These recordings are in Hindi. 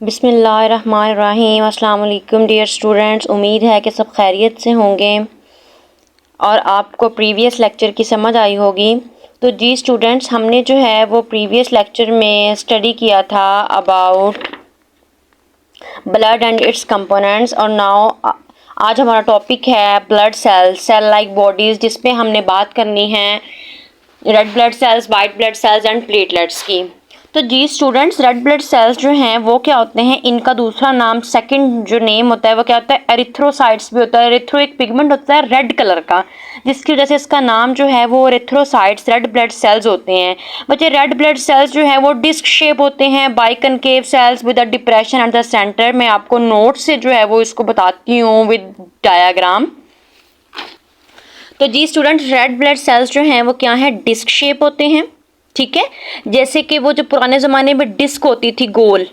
बिस्मिल्लाहिर्रहमानिर्रहीम। अस्सलाम वालेकुम डियर स्टूडेंट्स, उम्मीद है कि सब खैरियत से होंगे और आपको प्रीवियस लेक्चर की समझ आई होगी। तो जी स्टूडेंट्स, हमने जो है वो प्रीवियस लेक्चर में स्टडी किया था about blood and its components और नाउ आज हमारा टॉपिक है blood cells, cell like bodies, जिसपे हमने बात करनी है red blood cells, white blood cells and platelets की। तो जी स्टूडेंट्स, रेड ब्लड सेल्स जो हैं वो क्या होते हैं, इनका दूसरा नाम, सेकंड जो नेम होता है वो क्या होता है, एरिथ्रोसाइट्स भी होता है। एरिथ्रो एक पिगमेंट होता है रेड कलर का, जिसकी वजह से इसका नाम जो है वो एरिथ्रोसाइट्स, रेड ब्लड सेल्स होते हैं। बच्चे, रेड ब्लड सेल्स जो है वो डिस्क शेप होते हैं, biconcave cells with a depression at the centre. मैं आपको नोट से जो है वो इसको बताती हूँ विद डायाग्राम। तो जी स्टूडेंट, रेड ब्लड सेल्स जो हैं वो क्या है, डिस्क शेप होते हैं, ठीक है। जैसे कि वो जो पुराने ज़माने में डिस्क होती थी, गोल,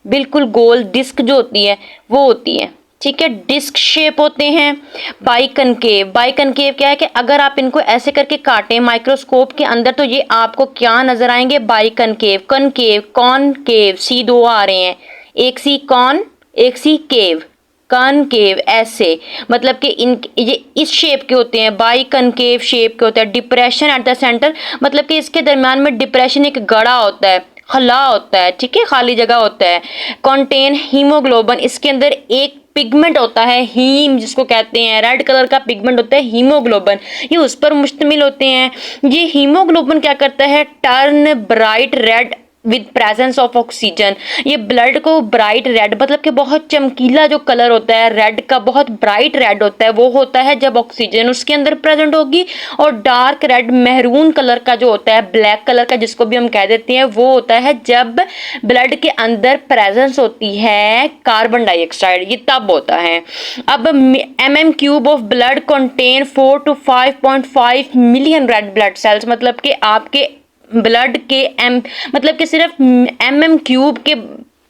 बिल्कुल गोल डिस्क जो होती है वो होती है, ठीक है। डिस्क शेप होते हैं। बाइकनकेव, बाइकनकेव क्या है कि अगर आप इनको ऐसे करके काटें माइक्रोस्कोप के अंदर तो ये आपको क्या नजर आएंगे, बाइकनकेव। कनकेव, कॉनकेव, सी दो आ रहे हैं, एक सी कॉन एक सी केव, कनकेव ऐसे, मतलब कि इन ये इस शेप के होते हैं, बाई कनकेव शेप के होते हैं। डिप्रेशन एट द सेंटर, मतलब कि इसके दरम्यान में डिप्रेशन, एक गड़ा होता है, खला होता है, ठीक है, खाली जगह होता है। कॉन्टेन हीमोग्लोबिन, इसके अंदर एक पिगमेंट होता है हीम, जिसको कहते हैं, रेड कलर का पिगमेंट होता है हीमोग्लोबिन, ये उस पर मुश्तमिल होते हैं। ये हीमोग्लोबिन क्या करता है, turn bright read with presence of oxygen. ये ब्लड को ब्राइट रेड, मतलब कि बहुत चमकीला जो कलर होता है रेड का, बहुत ब्राइट रेड होता है, वो होता है जब ऑक्सीजन उसके अंदर प्रेजेंट होगी। और डार्क रेड मेहरून कलर का जो होता है, ब्लैक कलर का जिसको भी हम कह देते हैं, वो होता है जब ब्लड के अंदर प्रेजेंस होती है कार्बन डाइऑक्साइड, ये तब होता है। अब mm cube of blood contain 4 to 5.5 million red blood sales, मतलब कि आपके ब्लड के मतलब कि सिर्फ क्यूब के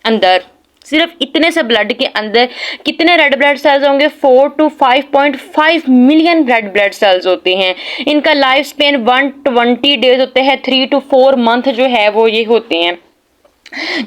अंदर, सिर्फ इतने से ब्लड के अंदर कितने रेड ब्लड सेल्स होंगे, 4 to 5.5 million red blood sales होते हैं। इनका लाइफ स्पेन 120 डेज होते हैं, 3 to 4 मंथ जो है वो ये होते हैं।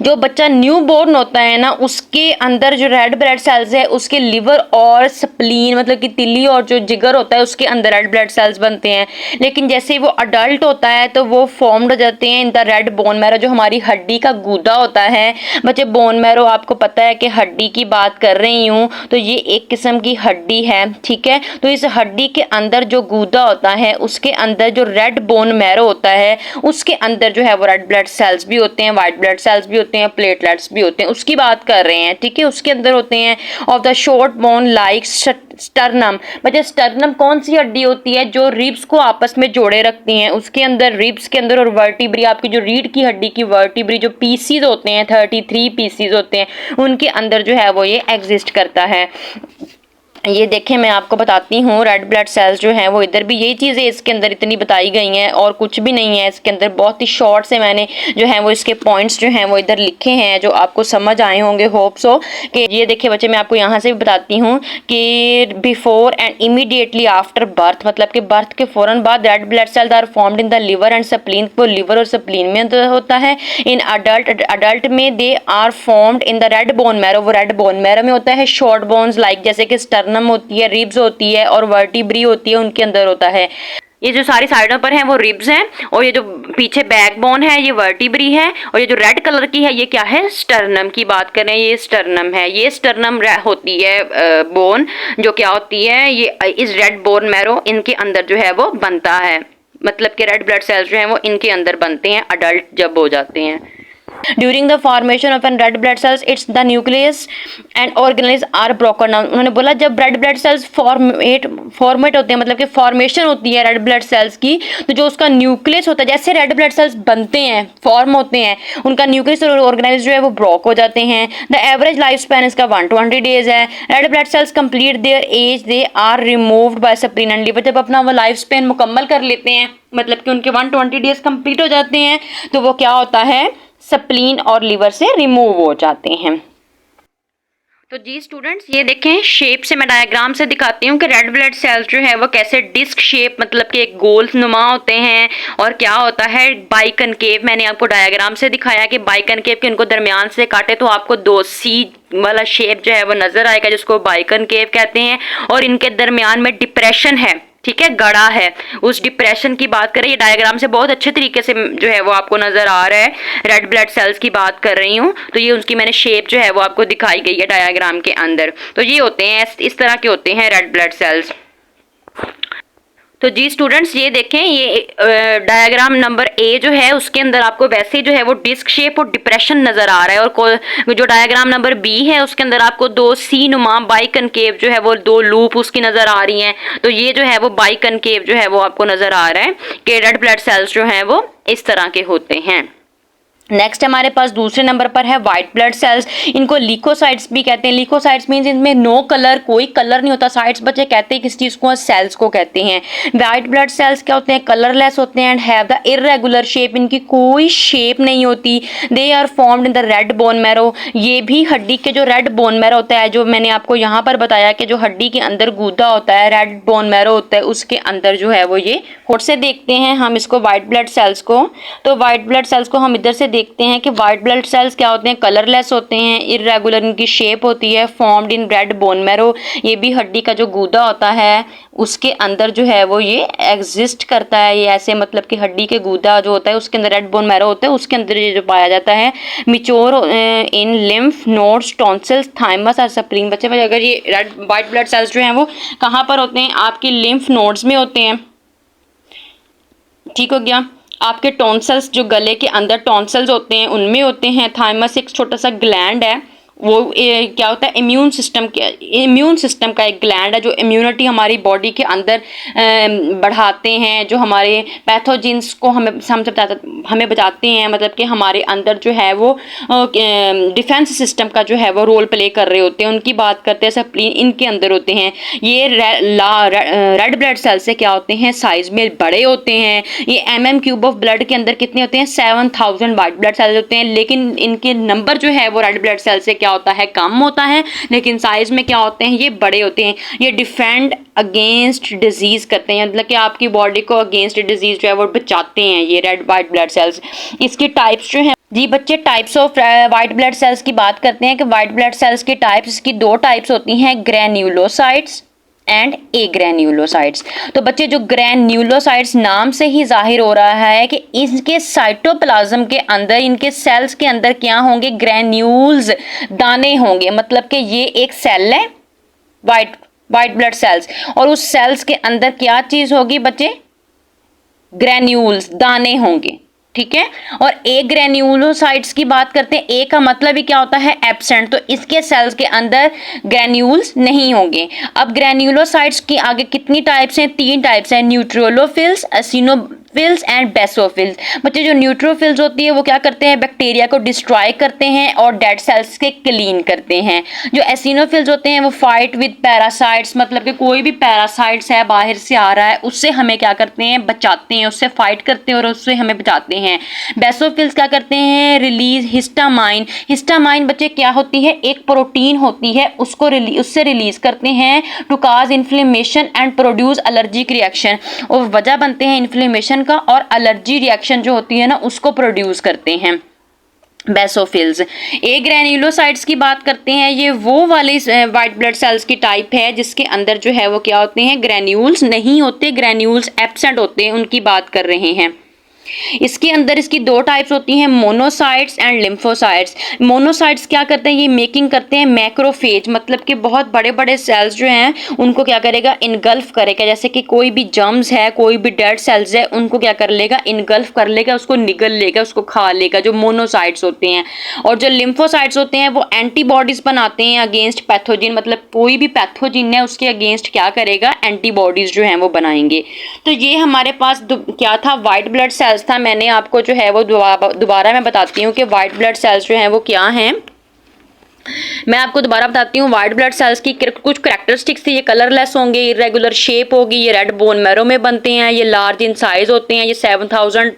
जो बच्चा न्यू बोर्न होता है ना, उसके अंदर जो रेड ब्लड सेल्स है, उसके लिवर और स्प्लीन, मतलब कि तिल्ली और जो जिगर होता है, उसके अंदर रेड ब्लड सेल्स बनते हैं। लेकिन जैसे वो अडल्ट होता है तो वो फॉर्म्ड हो जाते हैं इन द रेड बोन मैरो, जो हमारी हड्डी का गूदा होता है। बच्चे, बोन मैरो आपको पता है कि हड्डी की बात कर रही हूँ, तो ये एक किस्म की हड्डी है, ठीक है। तो इस हड्डी के अंदर जो गूदा होता है, उसके अंदर जो रेड बोन मैरो होता है, उसके अंदर जो है वो रेड ब्लड सेल्स भी होते हैं, वाइट ब्लड सेल्स भी होते हैं, प्लेटलेट्स भी होते हैं, उसकी बात कर रहे हैं, ठीक है। उसके अंदर होते हैं of the short bone like sternum. बच्चे, स्टर्नम कौन सी हड्डी होती है, जो रिब्स को आपस में जोड़े रखती हैं, उसके अंदर रिब्स के अंदर, और वर्टिब्री, आपकी जो रीढ़ की हड्डी की वर्टिब्री, जो पीसीज होते हैं, 33 पीसीज होते हैं, उनके अंदर जो है वो ये एग्जिस्ट करता है। ये देखें, मैं आपको बताती हूँ, रेड ब्लड सेल्स जो हैं वो इधर भी यही चीज़ें इसके अंदर इतनी बताई गई हैं और कुछ भी नहीं है इसके अंदर। बहुत ही शॉर्ट से मैंने जो है वो इसके पॉइंट्स जो हैं वो इधर लिखे हैं, जो आपको समझ आए होंगे, होप सो। कि ये देखिए बच्चे, मैं आपको यहाँ से भी बताती हूँ कि before and immediately after birth, मतलब कि बर्थ के फ़ौरन बाद red blood cells are formed in the liver and spleen, वो लिवर और स्प्लीन में होता है। इन अडल्ट में they are formed in the red bone marrow, वो रेड बोन मैरो में होता है। शॉर्ट बोन्स लाइक, जैसे कि स्टर्नम होती है, रिब्स होती है और वर्टिब्री होती है, उनके अंदर होता है। ये जो सारी साइडों पर हैं वो रिब्स हैं, और ये जो पीछे बैकबोन है ये वर्टिब्री है, और ये जो रेड कलर की है ये क्या है, स्टर्नम की बात करें, ये स्टर्नम है। ये स्टर्नम होती है बोन, जो क्या होती है, ये इस रेड बोन मैरो इनके अंदर जो है वो बनता है, मतलब कि रेड ब्लड सेल्स जो हैं वो इनके अंदर बनते हैं अडल्ट जब हो जाते हैं। During the formation of an red blood cells, its the nucleus and organelles are broken down। उन्होंने बोला जब रेड ब्लड सेल्स फॉर्मेट होते हैं, मतलब कि फॉर्मेशन होती है रेड ब्लड सेल्स की, तो जो उसका न्यूक्लियस होता है, जैसे रेड ब्लड सेल्स बनते हैं, फॉर्म होते हैं, उनका न्यूक्लियस और ऑर्गेनेल्स जो है वो ब्रोक हो जाते हैं। द एवरेज लाइफ स्पैन इसका 120 डेज है। Red blood cells complete their age, they are removed by spleen and liver. जब अपना वो लाइफ स्पैन मुकम्मल कर लेते हैं, मतलब कि उनके 120 डेज कंप्लीट हो जाते हैं, तो वो क्या होता है, स्प्लीन और लिवर से रिमूव हो जाते हैं। तो जी स्टूडेंट्स ये देखें, शेप से मैं डायग्राम से दिखाती हूँ कि रेड ब्लड सेल्स जो है वो कैसे डिस्क शेप मतलब कि एक गोल नुमा होते हैं और क्या होता है बाइकनकेव। मैंने आपको डायग्राम से दिखाया कि बाइकनकेव के उनको दरमियान से काटे तो आपको दो सी वाला शेप जो है वो नजर आएगा, जिसको बाइकनकेव कहते हैं। और इनके दरमियान में डिप्रेशन है, ठीक है, गड़ा है। उस डिप्रेशन की बात करें, ये डायग्राम से बहुत अच्छे तरीके से जो है वो आपको नजर आ रहा है। रेड ब्लड सेल्स की बात कर रही हूँ तो ये उसकी मैंने शेप जो है वो आपको दिखाई गई है डायग्राम के अंदर। तो ये होते हैं, इस तरह के होते हैं रेड ब्लड सेल्स। तो जी स्टूडेंट्स ये देखें, ये डायग्राम नंबर ए जो है उसके अंदर आपको वैसे जो है वो डिस्क शेप और डिप्रेशन नजर आ रहा है। और जो डायग्राम नंबर बी है उसके अंदर आपको दो सी नुमा बाइकनकेव जो है वो दो लूप उसकी नजर आ रही हैं। तो ये जो है वो बाइकनकेव जो है वो आपको नजर आ रहा है कि रेड ब्लड सेल्स जो है वो इस तरह के होते हैं। नेक्स्ट हमारे पास दूसरे नंबर पर है व्हाइट ब्लड सेल्स। इनको लीकोसाइट्स भी कहते हैं। लीकोसाइट्स मींस इनमें नो कलर, कोई कलर नहीं होता। साइट्स बच्चे कहते हैं किस चीज को, सेल्स को कहते हैं। व्हाइट ब्लड सेल्स क्या होते हैं, कलरलेस होते हैं and have the irregular shape. इनकी कोई शेप नहीं होती। They are formed in the red bone marrow. ये भी हड्डी के जो रेड बोन मैरो होता है, जो मैंने आपको यहाँ पर बताया कि जो हड्डी के अंदर गूदा होता है, रेड बोन मैरो होता है, उसके अंदर जो है वो ये होट से देखते हैं हम इसको व्हाइट ब्लड सेल्स को। तो व्हाइट ब्लड सेल्स को हम इधर से देखते हैं कि व्हाइट ब्लड सेल्स क्या होते हैं, कलरलेस होते हैं, इररेगुलर इनकी शेप होती है, formed in red bone marrow. ये भी हड्डी का जो गूदा होता है उसके अंदर जो है वो ये एग्जिस्ट करता है। ये ऐसे मतलब कि हड्डी के गूदा जो होता है उसके अंदर रेड बोन मैरो होता है, उसके अंदर ये जो पाया जाता है। मिच्योर इन लिम्फ नोड्स, टॉन्सिल्स, थाइमस और स्प्लीन। बच्चे अगर ये रेड व्हाइट ब्लड सेल्स जो हैं वो कहाँ पर होते हैं, आपकी लिम्फ नोड्स में होते हैं, ठीक हो गया। आपके टॉन्सल्स जो गले के अंदर टॉन्सल्स होते हैं उनमें होते हैं। थाइमस एक छोटा सा ग्लैंड है, वो क्या होता है, इम्यून सिस्टम का एक ग्लैंड है जो इम्यूनिटी हमारी बॉडी के अंदर बढ़ाते हैं, जो हमारे पैथोजेंस को हमें बचाते हैं। मतलब कि हमारे अंदर जो है वो डिफेंस सिस्टम का जो है वो रोल प्ले कर रहे होते हैं। उनकी बात करते हैं, स्प्लीन इनके अंदर होते हैं। ये रेड ब्लड सेल से क्या होते हैं, साइज में बड़े होते हैं। ये mm³ ऑफ ब्लड के अंदर कितने होते हैं, 7000 व्हाइट ब्लड सेल्स होते हैं। लेकिन इनके नंबर जो है वो रेड ब्लड सेल से क्या होता है, कम होता है, लेकिन साइज में क्या होते हैं, ये बड़े होते हैं। ये डिफेंड अगेंस्ट डिजीज करते हैं, मतलब कि आपकी बॉडी को अगेंस्ट डिजीज जो है वो बचाते हैं ये रेड व्हाइट ब्लड सेल्स। इसकी टाइप्स जो है जी बच्चे, types of white blood cells की बात करते हैं कि व्हाइट ब्लड सेल्स की टाइप्स, इसकी दो टाइप्स होती हैं, ग्रैन्युलोसाइट्स एंड ए ग्रैन्युलोसाइट्स। तो बच्चे जो ग्रैन्युलोसाइट्स नाम से ही जाहिर हो रहा है कि इसके साइटोप्लाज्म के अंदर, इनके सेल्स के अंदर क्या होंगे, ग्रैन्यूल्स, दाने होंगे। मतलब कि ये एक सेल है व्हाइट ब्लड सेल्स, और उस सेल्स के अंदर क्या चीज होगी बच्चे, ग्रैन्यूल्स, दाने होंगे, ठीक है। और ए ग्रैन्युलोसाइट्स की बात करते हैं, ए का मतलब ही क्या होता है, एब्सेंट। तो इसके सेल्स के अंदर ग्रैन्यूल्स नहीं होंगे। अब ग्रैन्युलोसाइट्स की आगे कितनी टाइप्स हैं, 3 टाइप्स हैं, न्यूट्रोलोफिल्स, एसिनोफिल्स एंड बेसोफिल्स। बच्चे जो न्यूट्रोफिल्स होती है वो क्या करते हैं, बैक्टीरिया को डिस्ट्रॉय करते हैं और डेड सेल्स के क्लीन करते हैं। जो एसिनोफिल्स होते हैं वो फाइट विद पैरासाइट्स, मतलब कि कोई भी पैरासाइट्स है बाहर से आ रहा है उससे हमें क्या करते हैं, बचाते हैं, उससे फाइट करते हैं और उससे हमें बचाते हैं। बेसोफिल्स क्या करते हैं, रिलीज हिस्टामाइन। हिस्टामाइन बच्चे क्या होती है, एक प्रोटीन होती है, उससे रिलीज करते हैं to cause inflammation and produce allergic reaction. और वजह बनते हैं इन्फ्लेमेशन का, और एलर्जी रिएक्शन जो होती है ना उसको प्रोड्यूस करते हैं बेसोफिल्स। ए ग्रैन्युलोसाइट्स की बात करते हैं, ये वो वाले व्हाइट ब्लड सेल्स की टाइप है जिसके अंदर जो है वो क्या होते हैं, ग्रैन्यूल्स नहीं होते, ग्रैन्यूल्स एब्सेंट होते हैं, उनकी बात कर रहे हैं। इसके अंदर इसकी 2 टाइप्स होती हैं, मोनोसाइट्स एंड लिम्फोसाइट्स। मोनोसाइट्स क्या करते हैं, ये मेकिंग करते हैं मैक्रोफेज, मतलब कि बहुत बड़े बड़े सेल्स जो हैं उनको क्या करेगा, इनगल्फ करेगा। जैसे कि कोई भी जर्म्स है, कोई भी डेड सेल्स है, उनको क्या कर लेगा, इनगल्फ कर लेगा, उसको निगल लेगा, उसको खा लेगा, जो मोनोसाइट्स होते हैं। और जो लिम्फोसाइट्स होते हैं वो एंटीबॉडीज बनाते हैं अगेंस्ट पैथोजिन, मतलब कोई भी पैथोजिन है उसके अगेंस्ट क्या करेगा, एंटीबॉडीज जो हैं वो बनाएंगे। तो ये हमारे पास क्या था, व्हाइट ब्लड सेल्स था। मैंने आपको जो है वो दोबारा मैं बताती हूँ कि व्हाइट ब्लड सेल्स जो हैं वो क्या हैं। मैं आपको दोबारा बताती हूँ, व्हाइट ब्लड सेल्स की कुछ करैक्टरिस्टिक्स थी। ये कलरलेस होंगे, इरेगुलर शेप होगी, ये रेड बोन मैरो में बनते हैं, ये लार्ज इन साइज होते हैं, ये 7000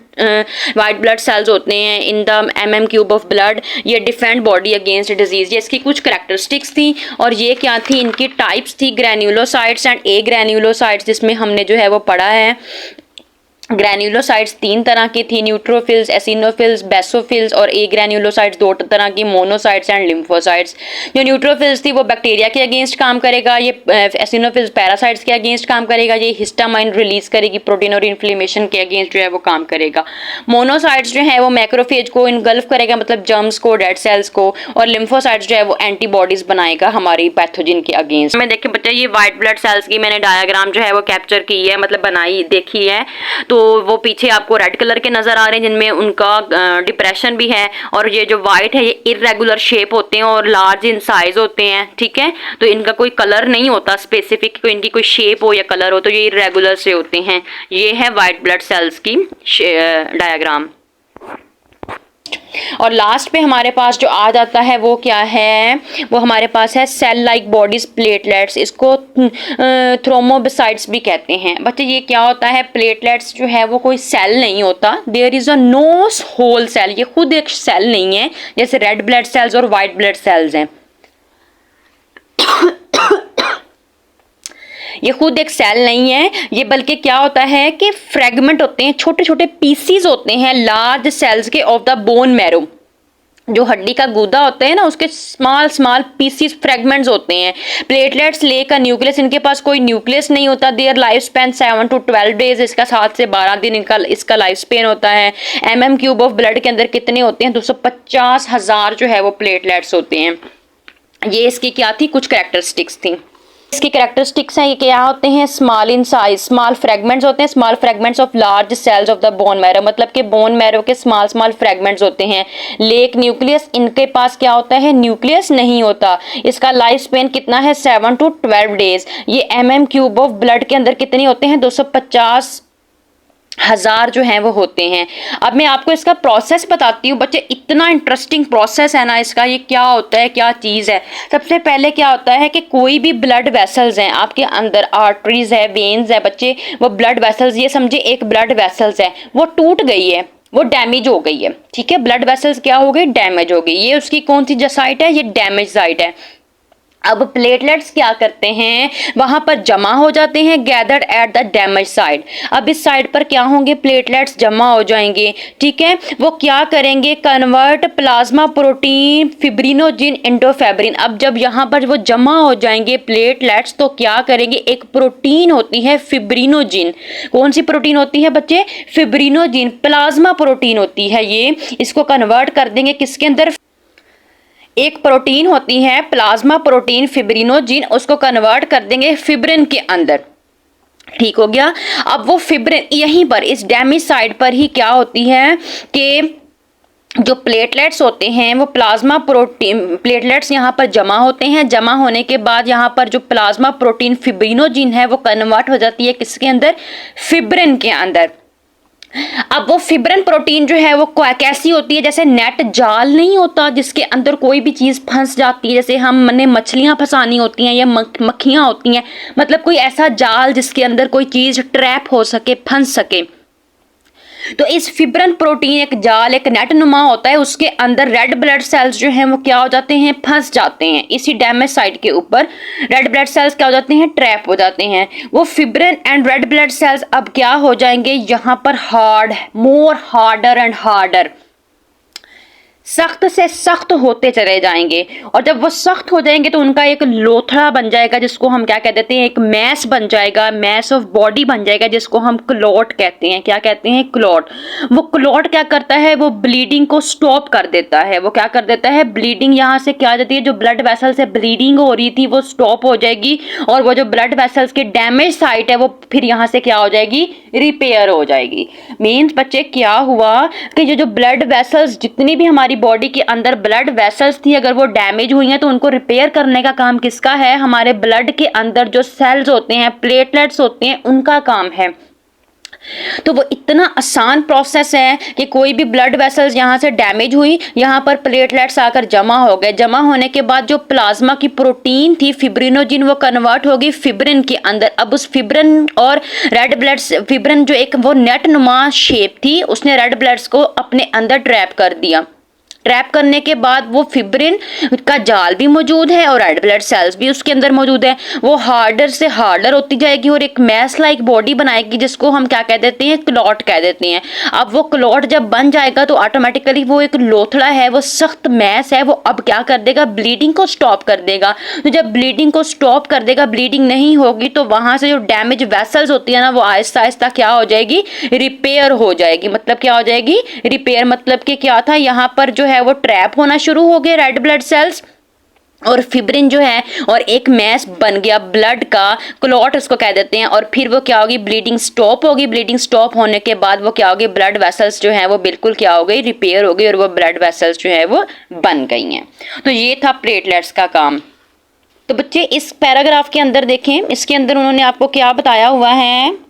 वाइट ब्लड सेल्स होते हैं in the mm³ of blood, ये डिफेंड बॉडी अगेंस्ट डिजीज। ये इसकी कुछ करैक्टरिस्टिक्स थी। और ये क्या थी, इनकी टाइप्स थी ग्रैन्युलोसाइट्स एंड ए ग्रैन्युलोसाइट्स, जिसमें हमने जो है वो पढ़ा है। ग्रैन्युलोसाइट्स 3 तरह की थी, न्यूट्रोफिल्स, एसिनोफिल्स, बेसोफिल्स, और ए ग्रैन्युलोसाइट्स 2 तरह की, मोनोसाइट्स एंड लिम्फोसाइट्स। जो न्यूट्रोफिल्स थी वो बैक्टीरिया के अगेंस्ट काम करेगा, ये एसिनोफिल्स पैरासाइट्स के अगेंस्ट काम करेगा, ये हिस्टामाइन रिलीज करेगी, प्रोटीन और इन्फ्लेमेशन के अगेंस्ट जो है वो काम करेगा। मोनोसाइट्स जो है वो मैक्रोफेज को इनगल्फ करेगा, मतलब जर्म्स को, डेड सेल्स को, और लिम्फोसाइट्स जो है वो एंटीबॉडीज बनाएगा हमारी पैथोजन के अगेंस्ट। मैं देखिए बच्चा, ये व्हाइट ब्लड सेल्स की मैंने डायग्राम जो है वो कैप्चर की है, मतलब बनाई देखी है। तो वो पीछे आपको रेड कलर के नजर आ रहे हैं, जिनमें उनका डिप्रेशन भी है। और ये जो व्हाइट है ये इरेगुलर शेप होते हैं और लार्ज इन साइज होते हैं, ठीक है। तो इनका कोई कलर नहीं होता स्पेसिफिक, कोई इनकी कोई शेप हो या कलर हो, तो ये इरेगुलर से होते हैं। ये है व्हाइट ब्लड सेल्स की डायग्राम। और लास्ट पे हमारे पास जो आ जाता है वो क्या है, वो हमारे पास है सेल लाइक बॉडीज प्लेटलेट्स, इसको थ्रोम्बोसाइट्स भी कहते हैं। बच्चे ये क्या होता है, प्लेटलेट्स जो है वो कोई सेल नहीं होता, there is a no whole cell, ये खुद एक सेल नहीं है, जैसे रेड ब्लड सेल्स और वाइट ब्लड सेल्स हैं। ये खुद एक सेल नहीं है, ये बल्कि क्या होता है कि फ्रेगमेंट होते हैं, छोटे छोटे पीसीज होते हैं लार्ज सेल्स के ऑफ द बोन मैरो। जो हड्डी का गूदा होता है ना, उसके स्मॉल स्मॉल पीसीज फ्रेगमेंट्स होते हैं। प्लेटलेट्स ले का न्यूक्लियस, इनके पास कोई न्यूक्लियस नहीं होता। Their life span 7 to 12 days, इसका 7 से 12 दिन इसका लाइफ स्पेन होता है। mm³ ऑफ ब्लड के अंदर कितने होते हैं, 250,000 जो है वो प्लेटलेट्स होते हैं। ये इसकी क्या थी, कुछ कैरेक्टरिस्टिक्स थी। इसकी कैरेक्टरिस्टिक्स हैं, ये क्या होते हैं, small in size, small fragments होते हैं, small fragments of large cells of the bone marrow, मतलब कि बोन मैरो के स्मॉल स्मॉल फ्रेगमेंट्स होते हैं। लेक न्यूक्लियस, इनके पास क्या होता है, न्यूक्लियस नहीं होता। इसका लाइफ स्पेन कितना है, 7 to 12 डेज। ये mm³ ऑफ ब्लड के अंदर कितने होते हैं, 250,000 जो हैं वो होते हैं। अब मैं आपको इसका प्रोसेस बताती हूँ बच्चे, इतना इंटरेस्टिंग प्रोसेस है ना इसका। ये क्या होता है, क्या चीज़ है। सबसे पहले क्या होता है कि कोई भी ब्लड वेसल्स हैं आपके अंदर, आर्टरीज है, वेन्स है बच्चे, वो ब्लड वेसल्स, ये समझे एक ब्लड वेसल्स है, वो टूट गई है, वो डैमेज हो गई है, ठीक है। ब्लड वेसल्स क्या हो गई, डैमेज हो गई। ये उसकी कौन सी साइट है, ये डैमेज साइट है। अब प्लेटलेट्स क्या करते हैं, वहां पर जमा हो जाते हैं, gathered at the damage side. अब इस साइड पर क्या होंगे, प्लेटलेट्स जमा हो जाएंगे, ठीक है। वो क्या करेंगे, convert plasma protein fibrinogen into fibrin. अब जब यहाँ पर वो जमा हो जाएंगे प्लेटलेट्स, तो क्या करेंगे, एक प्रोटीन होती है फिब्रिनोजिन। कौन सी प्रोटीन होती है बच्चे, फिब्रिनोजिन, प्लाज्मा प्रोटीन होती है ये। इसको कन्वर्ट कर देंगे किसके अंदर, एक प्रोटीन होती है प्लाज्मा प्रोटीन फिब्रिनोजिन, उसको कन्वर्ट कर देंगे फिब्रिन के अंदर, ठीक हो गया। अब वो फिब्रिन यहीं पर इस डैमेज साइड पर ही क्या होती है कि जो प्लेटलेट्स होते हैं वो प्लाज्मा प्रोटीन, प्लेटलेट्स यहाँ पर जमा होते हैं। जमा होने के बाद यहाँ पर जो प्लाज्मा प्रोटीन फिब्रिनोजिन है वो कन्वर्ट हो जाती है किसके अंदर, फिब्रिन के अंदर। अब वो फिब्रिन प्रोटीन जो है वो कैसी होती है, जैसे नेट जाल नहीं होता जिसके अंदर कोई भी चीज़ फंस जाती है, जैसे हमने मछलियां फंसानी होती हैं या मक्खियां होती हैं, मतलब कोई ऐसा जाल जिसके अंदर कोई चीज़ ट्रैप हो सके, फंस सके। तो इस फिब्रिन प्रोटीन एक जाल, एक नेट नुमा होता है, उसके अंदर रेड ब्लड सेल्स जो हैं वो क्या हो जाते हैं, फंस जाते हैं। इसी डैमेज साइट के ऊपर रेड ब्लड सेल्स क्या हो जाते हैं, ट्रैप हो जाते हैं। वो fibrin and red blood sales अब क्या हो जाएंगे, यहाँ पर hard, more harder and harder, सख्त से सख्त होते चले जाएंगे। और जब वो सख्त हो जाएंगे तो उनका एक लोथड़ा बन जाएगा, जिसको हम क्या कह देते हैं, एक मैस बन जाएगा, मैस ऑफ बॉडी बन जाएगा, जिसको हम क्लॉट कहते हैं। क्या कहते हैं, क्लॉट। वो क्लॉट क्या करता है, वो ब्लीडिंग को स्टॉप कर देता है। वो क्या कर देता है, ब्लीडिंग यहाँ से क्या जाती है, जो ब्लड वेसल से ब्लीडिंग हो रही थी वो स्टॉप हो जाएगी, और वो जो ब्लड वेसल्स की डैमेज साइट है वो फिर यहाँ से क्या हो जाएगी, रिपेयर हो जाएगी। मीन्स बच्चे क्या हुआ कि ये जो ब्लड वेसल्स, जितनी भी हमारी बॉडी के अंदर ब्लड वेसल्स थी, अगर वो डैमेज हुई हैं तो उनको रिपेयर करने का काम किसका है, हमारे ब्लड के अंदर जो सेल्स होते हैं, प्लेटलेट्स होते हैं, उनका काम है। तो वो इतना आसान प्रोसेस है कि कोई भी ब्लड वेसल्स यहाँ से डैमेज हुई, यहाँ पर प्लेटलेट्स आकर जमा हो गए, जमा होने के बाद जो प्लाज्मा की प्रोटीन थी फिब्रिनोजिन, वो कन्वर्ट होगी फिब्रिन के अंदर। अब उस फिब्रिन और रेड ब्लड, फिब्रिन जो एक वो नेट नुमा शेप थी, उसने रेड ब्लड्स को अपने अंदर ट्रैप कर दिया। ट्रैप करने के बाद वो फिब्रिन का जाल भी मौजूद है और रेड ब्लड सेल्स भी उसके अंदर मौजूद है। वो हार्डर से हार्डर होती जाएगी और एक मैस लाइक बॉडी बनाएगी, जिसको हम क्या कह देते हैं, क्लॉट कह देते हैं। अब वो क्लॉट जब बन जाएगा तो ऑटोमेटिकली वो एक लोथड़ा है, वो सख्त मैस है, वो अब क्या कर देगा, ब्लीडिंग को स्टॉप कर देगा। तो जब ब्लीडिंग को स्टॉप कर देगा, ब्लीडिंग नहीं होगी, तो वहां से जो डैमेज वेसल्स होती है ना, वो आहिस्ता आहिस्ता क्या हो जाएगी, रिपेयर हो जाएगी। मतलब क्या हो जाएगी, रिपेयर। मतलब कि क्या था, यहाँ पर जो है वो ट्रैप होना शुरू हो गए रेड ब्लड सेल्स और फिब्रिन जो है, और एक मैस बन गया ब्लड का, क्लॉट उसको कह देते हैं। और फिर वो क्या होगी, ब्लीडिंग स्टॉप होगी। ब्लीडिंग स्टॉप होने के बाद वो क्या होगी, ब्लड वेसल्स जो है वो बिल्कुल क्या हो गई, रिपेयर हो गई और वो ब्लड वेसल्स जो है वो बन गई हैं। तो ये था प्लेटलेट्स का काम। तो बच्चे इस पैराग्राफ के अंदर देखें, इसके अंदर उन्होंने आपको क्या बताया हुआ है,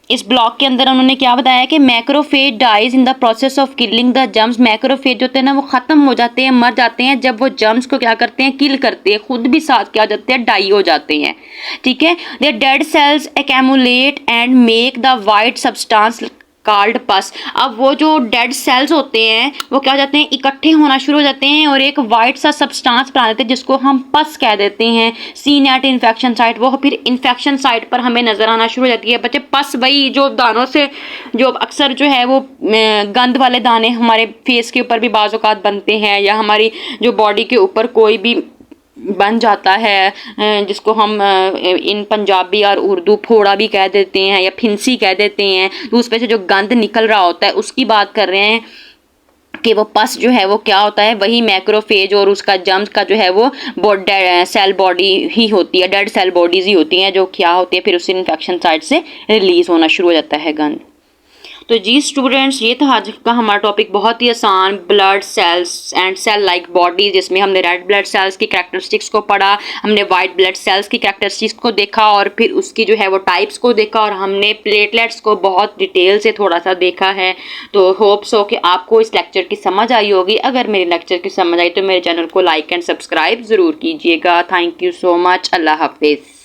इस ब्लॉक के अंदर उन्होंने क्या बताया कि macrophage dies in the process of killing the germs. Macrophage होते हैं ना, वो खत्म हो जाते हैं, मर जाते हैं जब वो जर्म्स को क्या करते हैं, किल करते हैं, खुद भी साथ क्या हो जाते हैं, डाई हो जाते हैं। ठीक है, the dead cells accumulate and make the white substance called पस। अब वो जो डेड सेल्स होते हैं वो क्या हो जाते हैं, इकट्ठे होना शुरू हो जाते हैं और एक वाइट सा सब्सटेंस बना देते हैं, जिसको हम पस कह देते हैं। सीन एट इन्फेक्शन साइट, वो फिर इन्फेक्शन साइट पर हमें नजर आना शुरू हो जाती है। बच्चे पस वही जो दानों से, जो अक्सर जो है वो गंद वाले दाने हमारे फेस के ऊपर भी बाज़ औक़ात बनते हैं, या हमारी जो बॉडी के ऊपर कोई भी बन जाता है, जिसको हम इन पंजाबी और उर्दू फोड़ा भी कह देते हैं या फिंसी कह देते हैं। तो उस पे से जो गंद निकल रहा होता है उसकी बात कर रहे हैं कि वो पस जो है वो क्या होता है, वही मैक्रोफेज और उसका जर्म्स का जो है वो सेल बॉडी ही होती है, डेड सेल बॉडीज ही होती हैं, जो क्या होती है फिर उस इन्फेक्शन साइट से रिलीज होना शुरू हो जाता है गंद। तो जी स्टूडेंट्स, ये था आज का हमारा टॉपिक, बहुत ही आसान, blood cells and cell like body, जिसमें हमने रेड ब्लड सेल्स की कैरेक्टरिस्टिक्स को पढ़ा, हमने वाइट ब्लड सेल्स की कैरेक्टरिस्टिक्स को देखा और फिर उसकी जो है वो टाइप्स को देखा, और हमने प्लेटलेट्स को बहुत डिटेल से थोड़ा सा देखा है। तो होप्स हो कि आपको इस लेक्चर की समझ आई होगी। अगर मेरे लेक्चर की समझ आई तो मेरे चैनल को लाइक एंड सब्सक्राइब ज़रूर कीजिएगा। Thank you so much. अल्लाह हाफिज़।